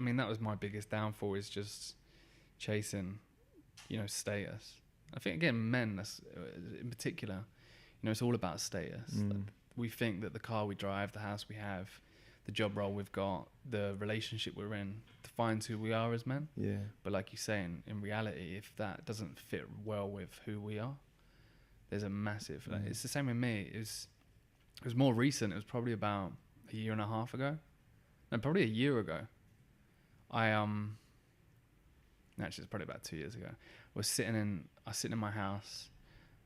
mean, that was my biggest downfall, is just chasing, status. I think, again, men, that's, in particular, it's all about status. Like, we think that the car we drive, the house we have, the job role we've got, the relationship we're in defines who we are as men. Yeah. But like you say, in reality, if that doesn't fit well with who we are, there's a massive... Like, it's the same with me. It was more recent. It was probably about a year and a half ago. No, probably a year ago. Actually, it's probably about 2 years ago. I was sitting in my house.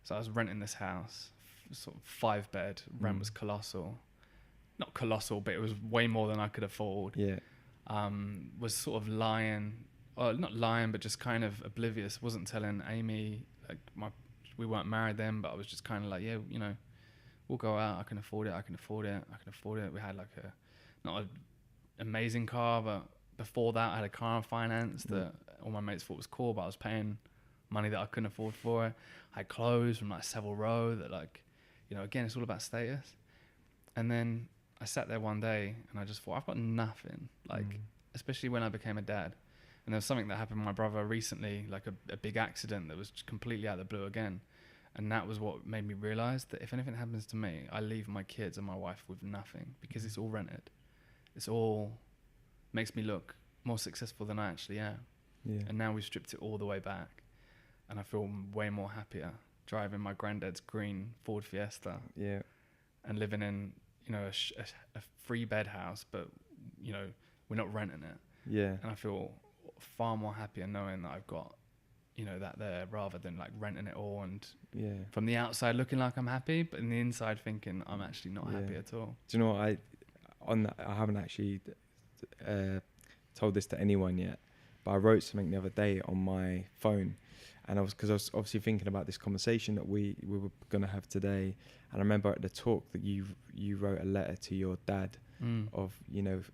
So I was renting this house, sort of 5-bed. Rent was colossal. Not colossal, but it was way more than I could afford. Yeah. Was sort of not lying, but just kind of oblivious. Wasn't telling Amy, like, we weren't married then, but I was just kind of like, yeah, we'll go out. I can afford it. We had like not an amazing car, but before that I had a car on finance that all my mates thought was cool, but I was paying money that I couldn't afford for it. I had clothes from like Savile Row that, like, again, it's all about status. And then I sat there one day and I just thought, I've got nothing, like, especially when I became a dad. And there was something that happened with my brother recently, like a big accident that was completely out of the blue again. And that was what made me realize that if anything happens to me, I leave my kids and my wife with nothing, because it's all rented. It's all makes me look more successful than I actually am. Yeah. And now we've stripped it all the way back. And I feel way more happier driving my granddad's green Ford Fiesta. Yeah. And living in, a 3-bed house, but, we're not renting it. Yeah. And I feel far more happier knowing that I've got, that there, rather than like renting it all and from the outside looking like I'm happy, but in the inside thinking I'm actually not happy at all. Do you know what, I haven't actually told this to anyone yet, but I wrote something the other day on my phone, and because I was obviously thinking about this conversation that we were going to have today, and I remember at the talk that you wrote a letter to your dad of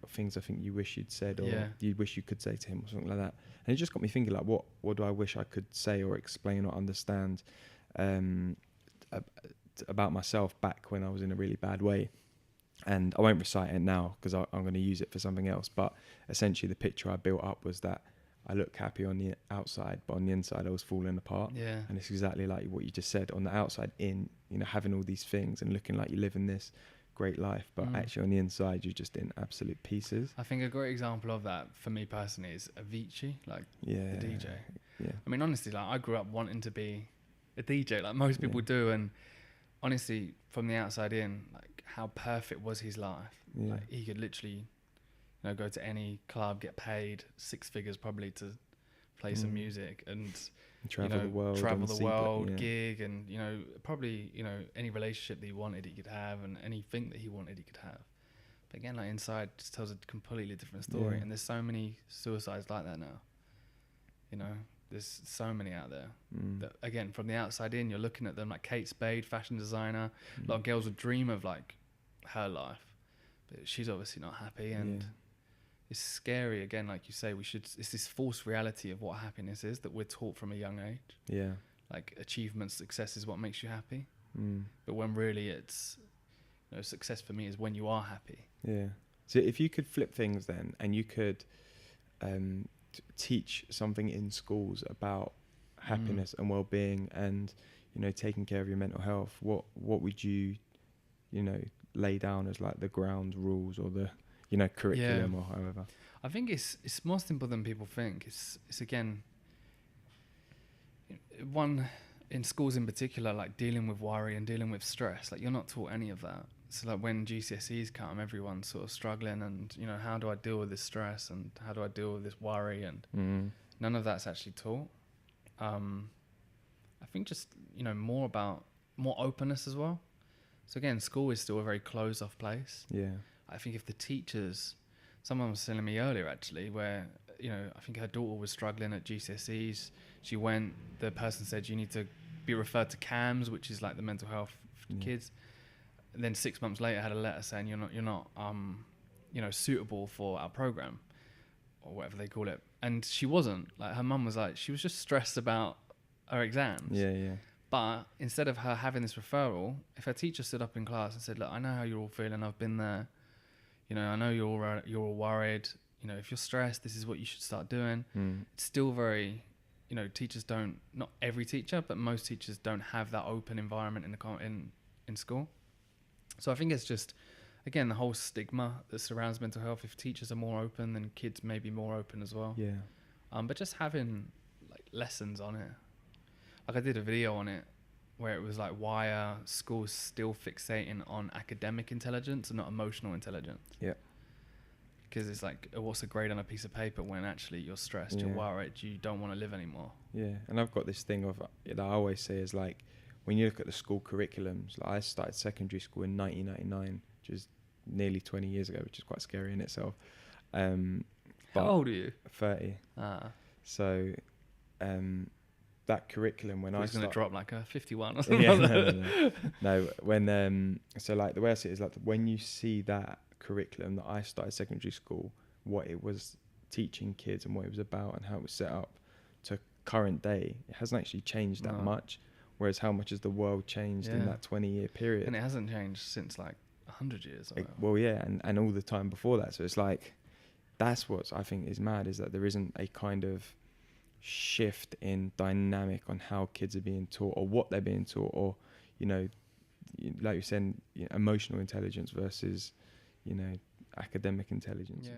things I think you wish you'd said, or you wish you could say to him, or something like that. And it just got me thinking, like, what do I wish I could say or explain or understand about myself back when I was in a really bad way. And I won't recite it now because I'm going to use it for something else, but essentially the picture I built up was that I look happy on the outside, but on the inside I was falling apart. Yeah. And it's exactly like what you just said. On the outside, having all these things and looking like you live in this great life, but actually on the inside you're just in absolute pieces. I think a great example of that for me personally is Avicii, like the DJ. Yeah. I mean, honestly, like, I grew up wanting to be a DJ, like most people do, and honestly, from the outside in, like, how perfect was his life. Like, he could literally, go to any club, get paid 6 figures probably to play some music, and travel the world, gig, and probably any relationship that he wanted he could have, and anything that he wanted he could have. But again, like, inside just tells a completely different story. And there's so many suicides like that now. There's so many out there that, again, from the outside in, you're looking at them, like Kate Spade, fashion designer. A lot of girls would dream of like her life, but she's obviously not happy, and it's scary. Again, like you say, it's this false reality of what happiness is that we're taught from a young age. Yeah. Like, achievement, success is what makes you happy. But when really it's, success for me is when you are happy. Yeah. So if you could flip things then, and you could teach something in schools about happiness and well-being, and taking care of your mental health, what would you lay down as like the ground rules, or the curriculum, or however? I think it's more simple than people think. It's again, one, in schools in particular, like dealing with worry and dealing with stress, like you're not taught any of that. So like when GCSEs come, everyone's sort of struggling, and how do I deal with this stress, and how do I deal with this worry, and none of that's actually taught. I think just more openness as well. So again, school is still a very closed off place. Yeah. I think if the teachers, someone was telling me earlier actually, where I think her daughter was struggling at GCSEs. She went. The person said you need to be referred to CAMS, which is like the mental health for kids. And then 6 months later, had a letter saying you're not suitable for our program, or whatever they call it. And she wasn't. Like, her mum was like, she was just stressed about her exams. Yeah, yeah. But instead of her having this referral, if her teacher stood up in class and said, "Look, I know how you're all feeling. I've been there. I know you're all worried. you know, if you're stressed, this is what you should start doing. Mm. It's still very, you know, teachers don't, not every teacher, but most teachers don't have that open environment in school. So I think it's just, again, the whole stigma that surrounds mental health. If teachers are more open, then kids may be more open as well. Yeah. But just having like lessons on it. Like I did a video on it where it was like, why are schools still fixating on academic intelligence and not emotional intelligence? Yeah. Because it's like, what's a grade on a piece of paper when actually you're stressed, you're worried, you don't want to live anymore. Yeah, and I've got this thing of that I always say is like, when you look at the school curriculums, like I started secondary school in 1999, which is nearly 20 years ago, which is quite scary in itself. How old are you? 30. So that curriculum when I was going to drop like a 51 or yeah, something. no, when so like the way I see it is like when you see that curriculum that I started secondary school, what it was teaching kids and what it was about and how it was set up to current day, it hasn't actually changed that much. Whereas how much has the world changed in that 20-year period? And it hasn't changed since like 100 years. Well, yeah, and all the time before that. So it's like, that's what I think is mad, is that there isn't a kind of shift in dynamic on how kids are being taught or what they're being taught, or, you know, like you said, emotional intelligence versus, you know, academic intelligence. Yeah.